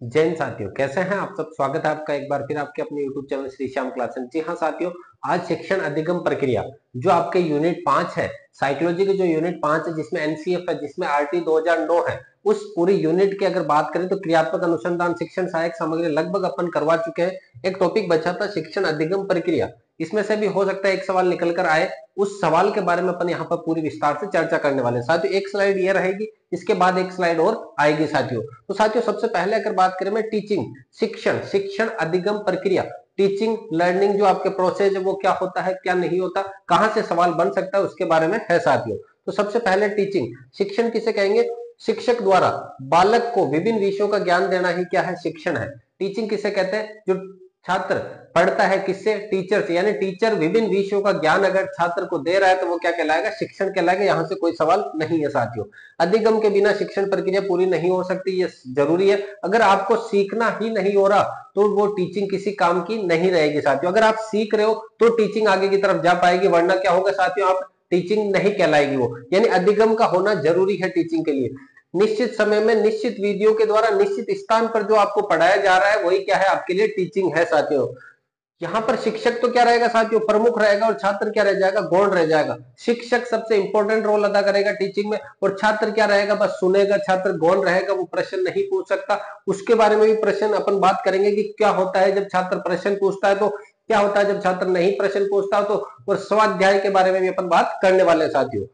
जैन साथियों, कैसे हैं आप सब। स्वागत है आपका एक बार फिर आपके अपने YouTube channel Shri Shyam classes. जी हाँ साथियों, आज शिक्षण अधिगम प्रक्रिया जो आपके यूनिट 5 है, साइकोलॉजी के जो यूनिट 5 है, जिसमें एनसीएफ है, जिसमें आरटी 2009 है, उस पूरी यूनिट की अगर बात करें तो क्रियात्मक अनुसंधान शिक्षण सहायक सामग्री लगभग अपन करवा चुके हैं। एक टॉपिक बचा था शिक्षण अधिगम प्रक्रिया, इसमें से भी हो सकता है एक सवाल निकल कर आए। उस सवाल के बारे में अपन यहाँ पर पूरी विस्तार से चर्चा करने वाले हैं। साथियों एक स्लाइड ये रहेगी, इसके बाद एक स्लाइड और आएगी साथियों। तो साथियों सबसे पहले अगर बात करें मैं टीचिंग शिक्षण अधिगम प्रक्रिया, टीचिंग लर्निंग जो आपके प्रोसेस है वो क्या होता है, क्या नहीं होता, कहां से सवाल बन सकता है, उसके बारे में है साथियों। तो सबसे पहले टीचिंग शिक्षण किसे कहेंगे? शिक्षक द्वारा बालक को विभिन्न विषयों का ज्ञान देना ही क्या है? शिक्षण है। टीचिंग किसे कहते हैं? जो छात्र पढ़ता है किससे? टीचर से। यानी टीचर विभिन्न विषयों का ज्ञान अगर छात्र को दे रहा है तो वो क्या कहलाएगा? शिक्षण कहलाएगा। यहां से कोई सवाल नहीं है साथियों। अधिगम के बिना शिक्षण प्रक्रिया पूरी नहीं हो सकती, ये जरूरी है। अगर आपको सीखना ही नहीं हो रहा तो वो टीचिंग किसी काम की नहीं रहेगी साथियों। अगर आप सीख रहे हो तो टीचिंग आगे की तरफ जा पाएगी, वरना क्या होगा साथियों? आप टीचिंग नहीं कहलाएगी वो। यानी अधिगम का होना जरूरी है टीचिंग के लिए। निश्चित समय में निश्चित विधियों के द्वारा निश्चित स्थान पर जो आपको पढ़ाया जा रहा है वही क्या है? आपके लिए टीचिंग है साथियों। यहाँ पर शिक्षक तो क्या रहेगा साथियों? प्रमुख रहेगा, और छात्र क्या रह जाएगा? गौण रह जाएगा। शिक्षक सबसे इंपॉर्टेंट रोल अदा करेगा टीचिंग में, और छात्र क्या रहेगा? बस सुनेगा। छात्र गौण रहेगा, वो प्रश्न नहीं पूछ सकता। उसके बारे में भी प्रश्न अपन बात करेंगे कि क्या होता है जब छात्र प्रश्न पूछता है, तो क्या होता है जब छात्र नहीं प्रश्न पूछता। तो और स्वाध्याय के बारे में भी अपन बात करने वाले हैं साथियों।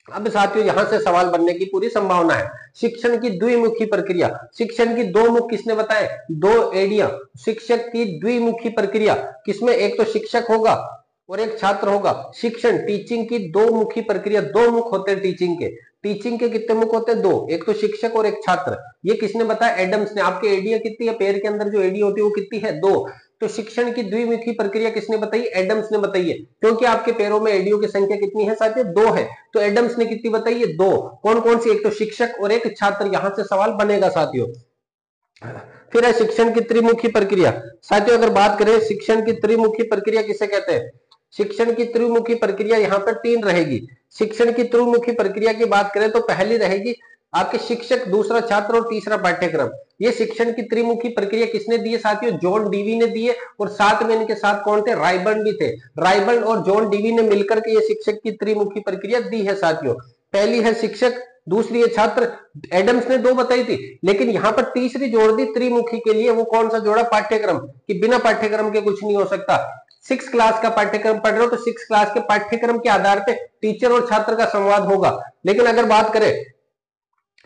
अब साथियों यहां से सवाल बनने की पूरी संभावना है। शिक्षण की द्विमुखी प्रक्रिया, शिक्षण की दो मुख किसने बताए? दो एडिया। शिक्षक की द्विमुखी प्रक्रिया किसमें? एक तो शिक्षक होगा और एक छात्र होगा। शिक्षण टीचिंग की दो मुखी प्रक्रिया, दो मुख होते हैं टीचिंग के। टीचिंग के कितने मुख होते हैं? दो, एक तो शिक्षक और एक छात्र। ये किसने बताया? एडम्स ने। आपके एडिया कितनी है? पैर के अंदर जो एडी होती है वो कितनी है? दो। तो शिक्षण की द्विमुखी प्रक्रिया किसने बताई? एडम्स ने बताई है। क्योंकि आपके पैरों में एडियो की संख्या कितनी है साथियों? दो है। तो एडम्स ने कितनी बताई है? दो। कौन कौन सी? एक तो शिक्षक और एक छात्र। यहां से सवाल बनेगा साथियों। फिर है शिक्षण की त्रिमुखी प्रक्रिया। साथियों अगर बात करें शिक्षण की त्रिमुखी प्रक्रिया किसे कहते हैं? शिक्षण की त्रिमुखी प्रक्रिया यहाँ पर तीन रहेगी। शिक्षण की त्रिमुखी प्रक्रिया की बात करें तो पहली रहेगी आपके शिक्षक, दूसरा छात्र और तीसरा पाठ्यक्रम। ये शिक्षण की त्रिमुखी प्रक्रिया किसने दी है साथियों? जॉन डीवी ने दी है। और साथ में इनके साथ कौन थे? रायबर्न भी थे। रायबर्न और जॉन डीवी ने मिलकर के ये शिक्षक की त्रिमुखी प्रक्रिया दी है साथियों। पहली है शिक्षक, दूसरी है छात्र। एडम्स ने दो बताई थी, लेकिन यहां पर तीसरी जोड़ दी त्रिमुखी के लिए। वो कौन सा जोड़ा? पाठ्यक्रम। कि बिना पाठ्यक्रम के कुछ नहीं हो सकता। 6 क्लास का पाठ्यक्रम पढ़ रहे हो तो 6 क्लास के पाठ्यक्रम के आधार पे टीचर और छात्र का संवाद होगा। लेकिन अगर बात करें,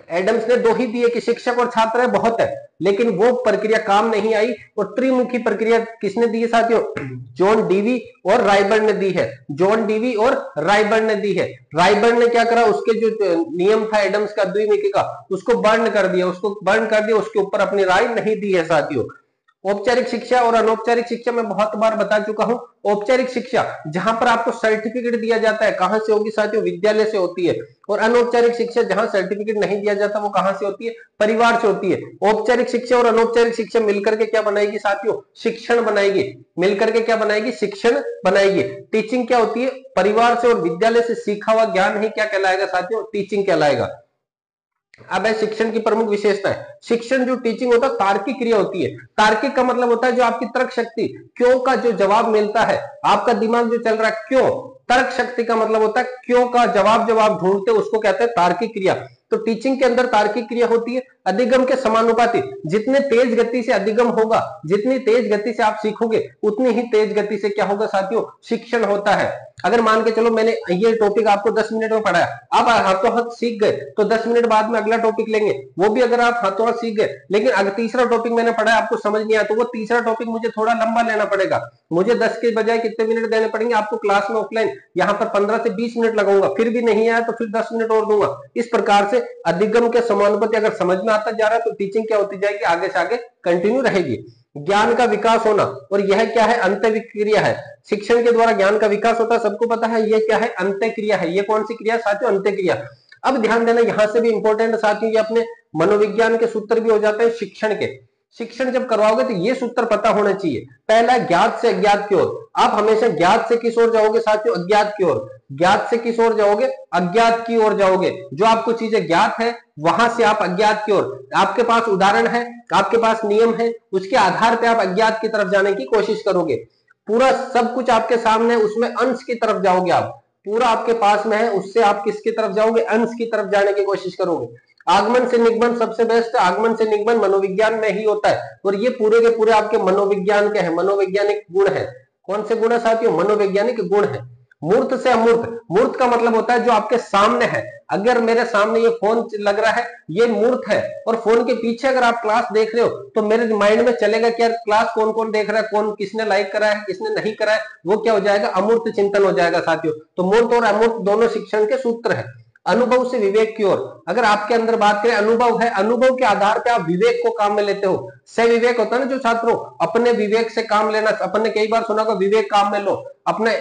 एडम्स ने दो ही दिए कि शिक्षक और छात्र है, बहुत है, लेकिन वो प्रक्रिया काम नहीं आई। और त्रिमुखी प्रक्रिया किसने दी है साथियों? जॉन डीवी और रायबर्न ने दी है। जॉन डीवी और रायबर्न ने दी है। रायबर्न ने क्या करा? उसके जो नियम था एडम्स का द्विमुखी का, उसको बर्न कर दिया, उसके ऊपर अपनी राय नहीं दी है साथियों। औपचारिक शिक्षा और अनौपचारिक शिक्षा में बहुत बार बता चुका हूं। औपचारिक शिक्षा जहां पर आपको सर्टिफिकेट दिया जाता है, कहां से होगी साथियों? विद्यालय से होती है। और अनौपचारिक शिक्षा जहां सर्टिफिकेट नहीं दिया जाता वो कहां से होती है? परिवार से होती है। औपचारिक शिक्षा और अनौपचारिक शिक्षा मिलकर के क्या बनाएगी साथियों? शिक्षण बनाएगी। मिलकर के क्या बनाएगी? शिक्षण बनाएगी। टीचिंग क्या होती है? परिवार से और विद्यालय से सीखा हुआ ज्ञान ही क्या कहलाएगा साथियों? टीचिंग कहलाएगा। अब है शिक्षण की प्रमुख विशेषता है। शिक्षण जो टीचिंग होता है तार्किक क्रिया होती है। तार्किक का मतलब होता है जो आपकी तर्क शक्ति, क्यों का जो जवाब मिलता है, आपका दिमाग जो चल रहा है क्यों। तर्क शक्ति का मतलब होता है क्यों का जवाब, जब आप ढूंढते हो उसको कहते हैं तार्किक क्रिया। तो टीचिंग के अंदर तार्किक क्रिया होती है। अधिगम के समानुपाती, जितने तेज गति से अधिगम होगा, जितनी तेज गति से आप सीखोगे उतनी ही तेज गति से क्या होगा साथियों? शिक्षण होता है। अगर मान के चलो मैंने ये टॉपिक आपको 10 मिनट में पढ़ाया, आप हाथों हाथ सीख गए, तो 10 मिनट बाद में अगला टॉपिक लेंगे, वो भी अगर आप हाथों हाथ सीख गए। लेकिन अगर तीसरा टॉपिक मैंने पढ़ा आपको समझ नहीं आया, तो वो तीसरा टॉपिक मुझे थोड़ा लंबा लेना पड़ेगा। मुझे 10 के बजाय कितने मिनट देने पड़ेंगे आपको? क्लास में ऑफलाइन यहाँ पर 15 से 20 मिनट लगाऊंगा, फिर भी नहीं आया तो फिर 10 मिनट और दूंगा। इस प्रकार से अधिगम के समानुपाती अगर समझ में आता जा रहा है तो टीचिंग क्या होती जाएगी? आगे से आगे कंटिन्यू रहेगी। ज्ञान का विकास होना, और यह क्या है? अंत क्रिया है। शिक्षण के द्वारा ज्ञान का विकास होता है, सबको पता है। ये क्या है? अंत्य क्रिया है। ये कौन सी क्रिया साथियों? अंत्य क्रिया। अब ध्यान देना, यहां से भी इंपॉर्टेंट साथियों, ये अपने मनोविज्ञान के सूत्र भी हो जाते हैं शिक्षण के। शिक्षण जब करवाओगे तो ये सूत्र पता होना चाहिए। पहला, ज्ञात से अज्ञात की ओर। आप हमेशा ज्ञात से किस ओर जाओगे साथियों? अज्ञात की ओर। ज्ञात से किस ओर जाओगे? अज्ञात की ओर जाओगे। जो आपको चीजें ज्ञात है वहां से आप अज्ञात की ओर। आपके पास उदाहरण है, आपके पास नियम है, उसके आधार पर आप अज्ञात की तरफ जाने की कोशिश करोगे। पूरा सब कुछ आपके सामने, उसमें अंश की तरफ जाओगे आप। पूरा आपके पास में है, उससे आप किसकी तरफ जाओगे? अंश की तरफ जाने की कोशिश करोगे। आगमन से निगमन सबसे बेस्ट है। आगमन से निगमन मनोविज्ञान में ही होता है और ये पूरे के पूरे आपके मनोविज्ञान के हैं, मनोवैज्ञानिक गुण है। कौन से गुण है साथियों? मनोवैज्ञानिक गुण है। मूर्त से अमूर्त। मूर्त का मतलब होता है जो आपके सामने है। अगर मेरे सामने ये फोन लग रहा है, ये मूर्त है, और फोन के पीछे अगर आप क्लास देख रहे हो तो मेरे माइंड में चलेगा कि यार क्लास कौन कौन देख रहा है, कौन किसने लाइक करा है, किसने नहीं करा है, वो क्या हो जाएगा? अमूर्त चिंतन हो जाएगा साथियों। तो मूर्त और अमूर्त दोनों शिक्षण के सूत्र है। अनुभव से विवेक की ओर। अगर आपके अंदर बात करें, अनुभव है, अनुभव के आधार पे आप विवेक को काम में लेते हो। से विवेक होता है ना जो छात्रों, अपने विवेक से काम लेना। अपन ने कई बार सुना होगा विवेक काम में लो। अपने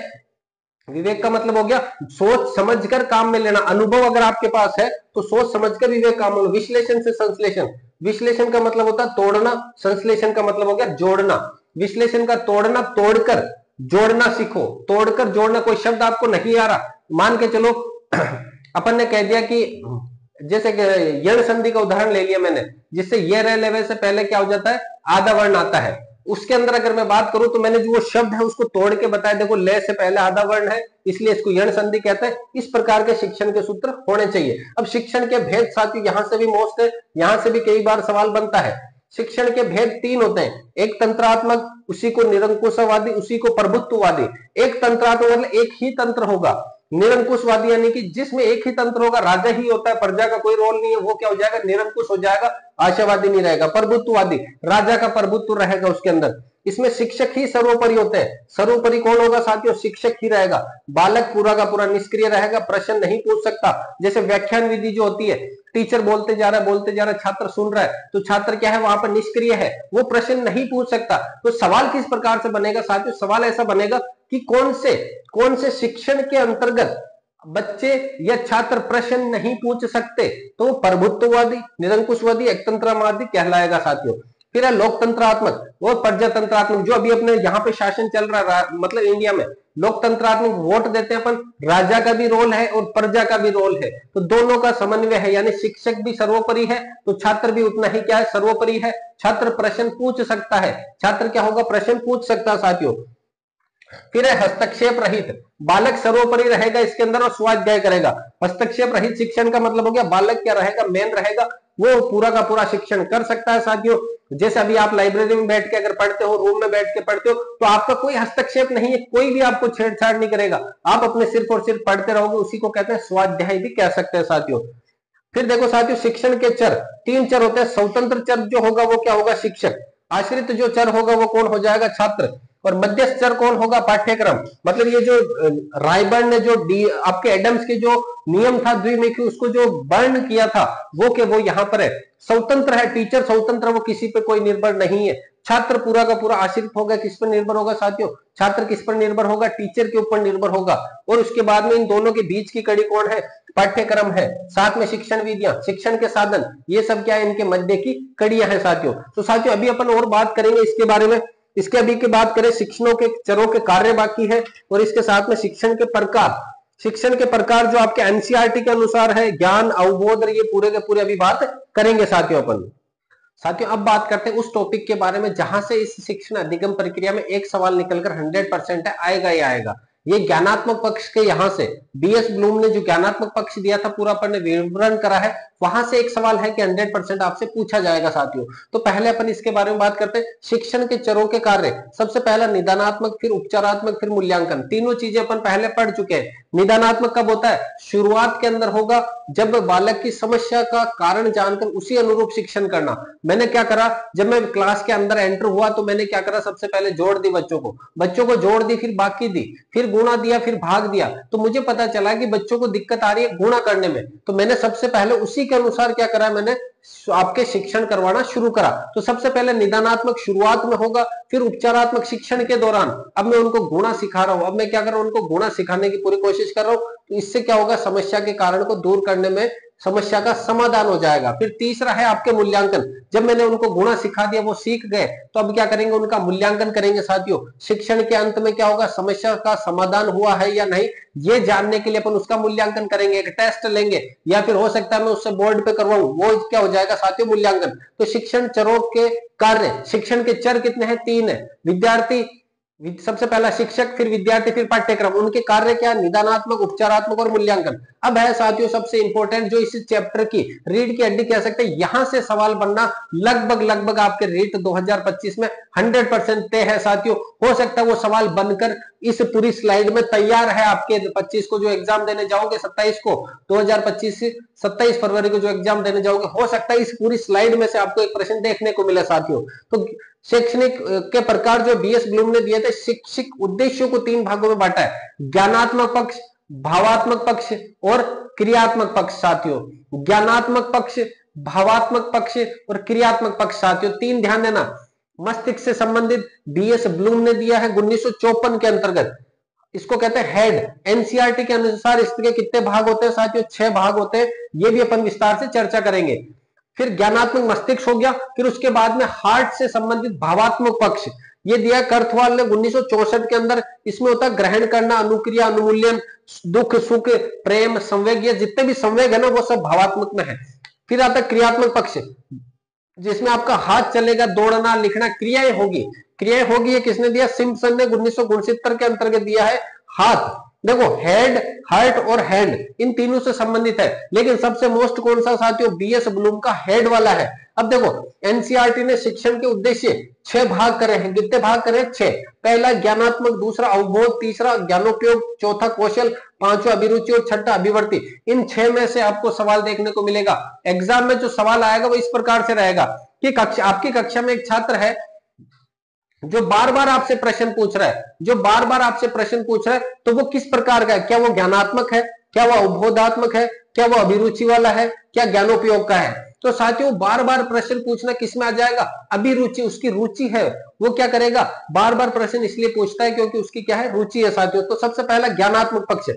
विवेक का मतलब हो गया सोच समझकर काम में लेना। अनुभव अगर आपके पास है तो सोच समझकर विवेक काम में लो। विश्लेषण से संश्लेषण। विश्लेषण का मतलब होता है तोड़ना, संश्लेषण का मतलब हो गया जोड़ना। विश्लेषण का तोड़ना, तोड़कर जोड़ना सीखो। तोड़कर जोड़ना, कोई शब्द आपको नहीं आ रहा, मान के चलो अपन ने कह दिया कि जैसे यण संधि का उदाहरण ले लिया मैंने, जिससे ये रह लेवे से पहले क्या हो जाता है? आधा वर्ण आता है। उसके अंदर अगर मैं बात करूं तो मैंने जो वो शब्द है उसको तोड़ के बताया, देखो ले से पहले आधा वर्ण है, इसलिए इसको यण संधि कहते हैं। इस प्रकार के शिक्षण के सूत्र होने चाहिए। अब शिक्षण के भेद साथियों यहां से भी मोस्ट है, यहां से भी कई बार सवाल बनता है। शिक्षण के भेद तीन होते हैं। एक तंत्रात्मक, उसी को निरंकुशवादी, उसी को प्रभुत्ववादी। एक तंत्रात्मक मतलब एक ही तंत्र होगा। निरंकुशवादी यानी कि जिसमें एक ही तंत्र होगा, राजा ही होता है, प्रजा का कोई रोल नहीं है, वो क्या हो जाएगा? निरंकुश हो जाएगा, आशावादी नहीं रहेगा। प्रभुत्ववादी, राजा का प्रभुत्व रहेगा उसके अंदर। इसमें शिक्षक ही सर्वोपरि होते हैं। सर्वोपरि कौन होगा साथियों? शिक्षक ही रहेगा। बालक पूरा का पूरा निष्क्रिय रहेगा, प्रश्न नहीं पूछ सकता। जैसे व्याख्यान विधि जो होती है, टीचर बोलते जा रहा है, बोलते जा रहा है, छात्र सुन रहा है, तो छात्र क्या है? वहां पर निष्क्रिय है, वो प्रश्न नहीं पूछ सकता। तो सवाल किस प्रकार से बनेगा साथियों? सवाल ऐसा बनेगा कि कौन से शिक्षण के अंतर्गत बच्चे या छात्र प्रश्न नहीं पूछ सकते, तो वो प्रभुत्ववादी, निरंकुशवादी, एकतंत्रवादी कहलाएगा साथियों। फिर है लोकतंत्रात्मक और प्रजातंत्रात्मक, जो अभी अपने यहाँ पे शासन चल रहा है, मतलब इंडिया में लोकतंत्रात्मक वोट देते हैं अपन, राजा का भी रोल है और प्रजा का भी रोल है, तो दोनों का समन्वय है। यानी शिक्षक भी सर्वोपरि है तो छात्र भी उतना ही क्या है? सर्वोपरि है। छात्र प्रश्न पूछ सकता है, छात्र क्या होगा? प्रश्न पूछ सकता है साथियों। फिर है हस्तक्षेप रहित। बालक सर्वोपरि रहेगा इसके अंदर और स्वाध्याय करेगा। हस्तक्षेप रहित शिक्षण का मतलब हो गया बालक क्या रहेगा? मेन रहेगा, वो पूरा का पूरा शिक्षण कर सकता है साथियों। जैसे अभी आप लाइब्रेरी में बैठ के अगर पढ़ते हो, रूम में बैठ के पढ़ते हो, तो आपका कोई हस्तक्षेप नहीं है, कोई भी आपको छेड़छाड़ नहीं करेगा, आप अपने सिर्फ और सिर्फ पढ़ते रहोगे। उसी को कहते हैं स्वाध्याय भी कह सकते हैं साथियों। फिर देखो साथियों, शिक्षण के चर, तीन चर होते हैं। स्वतंत्र चर जो होगा वो क्या होगा? शिक्षक। आश्रित जो चर होगा वो कौन हो जाएगा? छात्र। और मध्यस्थ चर कौन होगा? पाठ्यक्रम। मतलब ये जो रायबर्न ने जो आपके एडम्स के जो नियम था द्विमुखी, उसको जो बर्न किया था, वो के वो यहाँ पर है। स्वतंत्र है टीचर, स्वतंत्र, वो किसी पे कोई निर्भर नहीं है। छात्र पूरा का पूरा आश्रित होगा, किस पर निर्भर होगा साथियों? छात्र किस पर निर्भर होगा? टीचर के ऊपर निर्भर होगा। और उसके बाद में इन दोनों के बीच की कड़ी कौन है? पाठ्यक्रम है। साथ में शिक्षण विधियां, शिक्षण के साधन, ये सब क्या है? इनके मध्य की कड़ियां हैं साथियों। तो साथियों अभी अपन और बात करेंगे इसके बारे में। इसके अभी की बात करें, शिक्षणों के चरों के कार्य बाकी है, और इसके साथ में शिक्षण के प्रकार। शिक्षण के प्रकार जो आपके एनसीईआरटी के अनुसार है, ज्ञान, अवबोध, ये पूरे के पूरे अभी बात करेंगे साथियों अपन। साथियों अब बात करते हैं उस टॉपिक के बारे में जहां से इस शिक्षण अधिगम प्रक्रिया में एक सवाल निकलकर 100% है, आएगा ही आएगा। ये ज्ञानात्मक पक्ष के यहाँ से बीएस ब्लूम ने जो ज्ञानात्मक पक्ष दिया था, पूरा अपन ने विवरण करा है, वहां से एक सवाल है कि 100% आपसे पूछा जाएगा साथियों। तो पहले अपन इसके बारे में बात करते हैं। शिक्षण के चरों के कार्य, सबसे पहला निदानात्मक, फिर उपचारात्मक, फिर मूल्यांकन। तीनों चीजें अपन पहले पढ़ चुके हैं। निदानात्मक कब होता है? शुरुआत के अंदर होगा, जब बालक की समस्या का कारण जानकर उसी अनुरूप शिक्षण करना। मैंने क्या करा, जब मैं क्लास के अंदर एंटर हुआ तो मैंने क्या करा? सबसे पहले जोड़ दी बच्चों को जोड़ दी, फिर बाकी दी, फिर गुणा दिया, फिर भाग दिया। तो मुझे पता चला कि बच्चों को दिक्कत आ रही है गुणा करने में, तो मैंने सबसे पहले उसी के अनुसार क्या करा? मैंने आपके शिक्षण करवाना शुरू करा। तो सबसे पहले निदानात्मक शुरुआत में होगा, फिर उपचारात्मक शिक्षण के दौरान अब मैं उनको गुणा सिखा रहा हूं। अब मैं क्या कर रहा हूं, उनको गुणा सिखाने की पूरी कोशिश कर रहा हूं। तो इससे क्या होगा, समस्या के कारण को दूर करने में समस्या का समाधान हो जाएगा। फिर तीसरा है आपके मूल्यांकन। जब मैंने उनको गुणा सिखा दिया, वो सीख गए, तो अब क्या करेंगे, उनका मूल्यांकन करेंगे साथियों। शिक्षण के अंत में क्या होगा, समस्या का समाधान हुआ है या नहीं, ये जानने के लिए अपन उसका मूल्यांकन करेंगे, एक टेस्ट लेंगे, या फिर हो सकता है मैं उससे बोर्ड पे करवाऊं, वो क्या हो जाएगा साथियों, मूल्यांकन। तो शिक्षण चरों के कार्य, शिक्षण के चर कितने हैं, 3 है। विद्यार्थी, सबसे पहला शिक्षक, फिर विद्यार्थी, फिर पाठ्यक्रम। उनके कार्य क्या, निदानात्मक, उपचारात्मक और मूल्यांकन। अब है साथियों सबसे इंपॉर्टेंट, जो इस चैप्टर की रीढ़ की हड्डी कह सकते हैं, यहां से सवाल बनना लगभग आपके रीट 2025 में 100% तय है साथियों। हो सकता है वो सवाल बनकर इस पूरी स्लाइड में तैयार है आपके 25 को जो एग्जाम देने जाओगे, 27 को, 2025 27 फरवरी को जो एग्जाम देने जाओगे, हो सकता है इस पूरी स्लाइड में से आपको एक प्रश्न देखने को मिले साथियों। तो शैक्षणिक के प्रकार जो बीएस ब्लूम ने दिए थे, शैक्षिक उद्देश्यों को 3 भागों में बांटा है, ज्ञानात्मक पक्ष, भावात्मक पक्ष और क्रियात्मक पक्ष साथियों। ज्ञानात्मक पक्ष, भावात्मक पक्ष और क्रियात्मक पक्ष साथियों, 3 ध्यान देना। मस्तिष्क से संबंधित बीएस ब्लूम ने दिया है 1954 के अंतर्गत, इसको कहते हैं हेड। एनसीईआरटी के अनुसार इसके कितने भाग होते हैं साथियों, 6 भाग होते हैं, ये भी अपन विस्तार से चर्चा करेंगे। फिर ज्ञानात्मक मस्तिष्क हो गया, फिर उसके बाद में हार्ट से संबंधित भावात्मक पक्ष, ये दिया कर्थवाल ने 1964 के अंदर। इसमें होता है ग्रहण करना, अनुक्रिया, अनुमूल्यन, दुख, सुख, प्रेम, संवेग, ये जितने भी संवेग है ना, वो सब भावात्मक में है। फिर आता है क्रियात्मक पक्ष, जिसमें आपका हाथ चलेगा, दौड़ना, लिखना, क्रियाएं होगी। क्रियाएं होगी, ये किसने दिया, सिम्पसन ने 1969 के अंतर्गत दिया है। हाथ, देखो हेड, हार्ट और हैंड, इन तीनों से संबंधित है, लेकिन सबसे मोस्ट कौन सा साथियों, बीएस ब्लूम का हेड वाला है। अब देखो एनसीईआरटी ने शिक्षण के उद्देश्य 6 भाग करे हैं, कितने भाग करे, 6। पहला ज्ञानात्मक, दूसरा अवबोध, तीसरा ज्ञानोपयोग, चौथा कौशल, पांचवा अभिरुचि और छठा अभिवर्ती। इन 6 में से आपको सवाल देखने को मिलेगा। एग्जाम में जो सवाल आएगा वो इस प्रकार से रहेगा कि आपकी कक्षा में एक छात्र है जो बार बार आपसे प्रश्न पूछ रहा है, तो वो किस प्रकार का है, क्या वो ज्ञानात्मक है, क्या वो अवबोधात्मक है, क्या वो अभिरुचि वाला है, क्या ज्ञानोपयोग का है। तो साथियों बार बार प्रश्न पूछना किस में आ जाएगा, अभिरुचि, उसकी रुचि है, वो क्या करेगा, बार बार प्रश्न इसलिए पूछता है क्योंकि उसकी क्या है, रुचि है साथियों। तो सबसे पहला ज्ञानात्मक पक्ष है।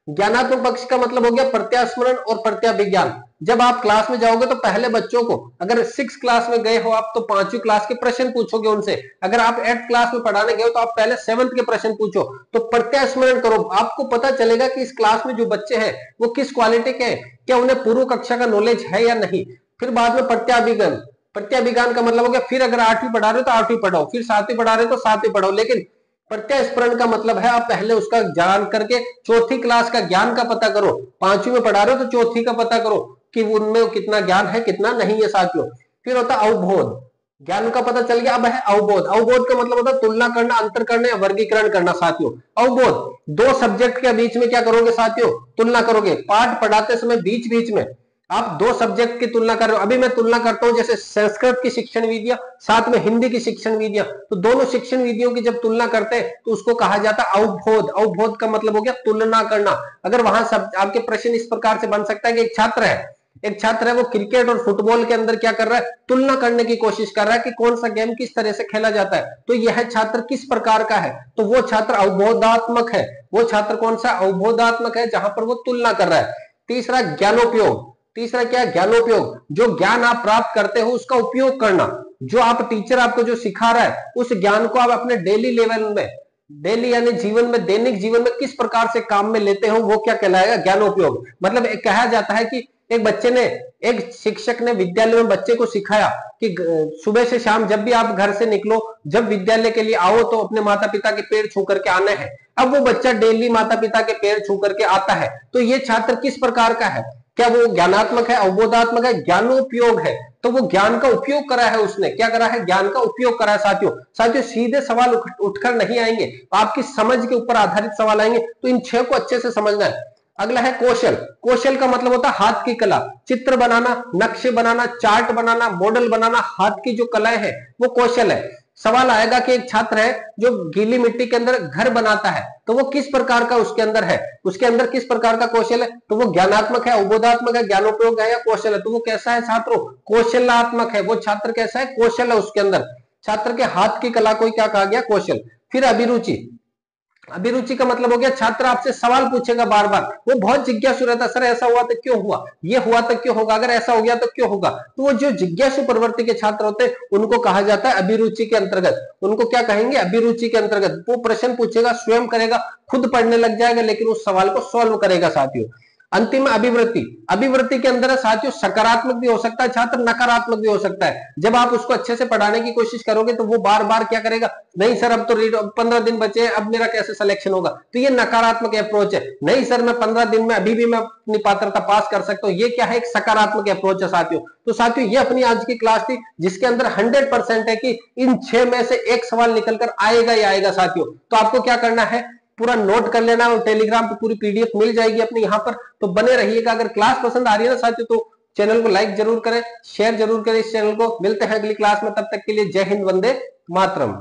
ज्ञानात्मक पक्ष का मतलब हो गया प्रत्यास्मरण और प्रत्याभिज्ञान। जब आप क्लास में जाओगे तो पहले बच्चों को, अगर 6 क्लास में गए हो आप, तो 5वीं क्लास के प्रश्न पूछोगे उनसे। अगर आप 8th क्लास में पढ़ाने गए हो तो आप पहले 7th के प्रश्न पूछो। तो प्रत्यास्मरण करो, आपको पता चलेगा कि इस क्लास में जो बच्चे हैं वो किस क्वालिटी के हैं, क्या उन्हें पूर्व कक्षा का नॉलेज है या नहीं। फिर बाद में प्रत्याभिज्ञान, प्रत्याभिज्ञान का मतलब हो गया, फिर अगर 8वीं पढ़ा रहे हो तो 8वीं पढ़ाओ, फिर 7वीं पढ़ा रहे हो तो 7वीं पढ़ाओ। लेकिन प्रत्यास्मरण का मतलब है आप पहले उसका जान करके 4थी क्लास का ज्ञान का पता करो, 5वीं में पढ़ा रहे हो तो 4थी का पता करो कि उनमें कितना ज्ञान है कितना नहीं है साथियों। फिर होता है अवबोध, ज्ञान का पता चल गया, अब है अवबोध। अवबोध का मतलब होता है तुलना करना, अंतर करना या वर्गीकरण करना साथियों। अवबोध 2 सब्जेक्ट के बीच में क्या करोगे साथियों, तुलना करोगे। पाठ पढ़ाते समय बीच बीच में आप 2 सब्जेक्ट की तुलना कर रहे हो। अभी मैं तुलना करता हूं जैसे संस्कृत की शिक्षण विधियां साथ में हिंदी की शिक्षण विधियां, तो दोनों शिक्षण विधियों की जब तुलना करते हैं तो उसको कहा जाता है अवबोध। अवबोध का मतलब हो गया तुलना करना। अगर वहां सब आपके प्रश्न इस प्रकार से बन सकता है कि एक छात्र है वो क्रिकेट और फुटबॉल के अंदर क्या कर रहा है, तुलना करने की कोशिश कर रहा है कि कौन सा गेम किस तरह से खेला जाता है, तो यह छात्र किस प्रकार का है, तो वो छात्र अवबोधात्मक है। वो छात्र कौन सा, अवबोधात्मक है, जहां पर वो तुलना कर रहा है। तीसरा ज्ञानोपयोग, तीसरा क्या, ज्ञानोपयोग, जो ज्ञान आप प्राप्त करते हो उसका उपयोग करना। जो आप टीचर आपको जो सिखा रहा है उस ज्ञान को आप अपने डेली लेवल में, डेली यानी जीवन में, दैनिक जीवन में किस प्रकार से काम में लेते हो, वो क्या कहलाएगा, ज्ञानोपयोग। मतलब कहा जाता है कि एक बच्चे ने, एक शिक्षक ने विद्यालय में बच्चे को सिखाया कि सुबह से शाम जब भी आप घर से निकलो, जब विद्यालय के लिए आओ तो अपने माता पिता के पैर छू करके आना है। अब वो बच्चा डेली माता पिता के पैर छू करके आता है, तो ये छात्र किस प्रकार का है, क्या वो ज्ञानात्मक है, अवबोधात्मक है, ज्ञानोपयोग है, तो वो ज्ञान का उपयोग करा है, उसने क्या करा है, ज्ञान का उपयोग करा है साथियों। सीधे सवाल उठकर नहीं आएंगे, आपकी समझ के ऊपर आधारित सवाल आएंगे, तो इन 6 को अच्छे से समझना है। अगला है कौशल। कौशल का मतलब होता है हाथ की कला, चित्र बनाना, नक्शे बनाना, चार्ट बनाना, मॉडल बनाना, हाथ की जो कलाएं हैं वो कौशल है। सवाल आएगा कि एक छात्र है जो गीली मिट्टी के अंदर घर बनाता है, तो वो किस प्रकार का उसके अंदर है, उसके अंदर किस प्रकार का कौशल है, तो वो ज्ञानात्मक है, उबोधात्मक है, ज्ञानोपयोग है या कौशल है, तो वो कैसा है छात्रों, कौशलात्मक है। वो छात्र कैसा है, कौशल है उसके अंदर, छात्र के हाथ की कला को क्या कहा गया, कौशल। फिर अभिरुचि, अभिरुचि का मतलब हो गया छात्र आपसे सवाल पूछेगा बार बार, वो बहुत जिज्ञासु रहता है, सर ऐसा हुआ तो क्यों हुआ, ये हुआ तो क्यों होगा, अगर ऐसा हो गया तो क्यों होगा। तो वो जो जिज्ञासु प्रवृत्ति के छात्र होते हैं उनको कहा जाता है अभिरुचि के अंतर्गत, उनको क्या कहेंगे, अभिरुचि के अंतर्गत। वो प्रश्न पूछेगा, स्वयं करेगा, खुद पढ़ने लग जाएगा, लेकिन उस सवाल को सॉल्व करेगा साथियों। अंतिम अभिवृत्ति, अभिवृत्ति के अंदर साथियों सकारात्मक भी हो सकता है छात्र, नकारात्मक भी हो सकता है। जब आप उसको अच्छे से पढ़ाने की कोशिश करोगे तो वो बार बार क्या करेगा, नहीं सर अब तो 15 दिन बचे, अब मेरा कैसे सिलेक्शन होगा, तो ये नकारात्मक अप्रोच है। नहीं सर मैं 15 दिन में अभी भी मैं अपनी पात्रता पास कर सकता हूँ, ये क्या है, एक सकारात्मक अप्रोच है साथियों। तो साथियों ये अपनी आज की क्लास थी जिसके अंदर 100% है कि इन 6 में से एक सवाल निकलकर आएगा ही आएगा साथियों। तो आपको क्या करना है, पूरा नोट कर लेना, और टेलीग्राम पर पूरी पीडीएफ मिल जाएगी अपने यहाँ पर। तो बने रहिएगा। अगर क्लास पसंद आ रही है ना साथियों तो चैनल को लाइक जरूर करें, शेयर जरूर करें इस चैनल को। मिलते हैं अगली क्लास में, तब तक के लिए जय हिंद, वंदे मातरम।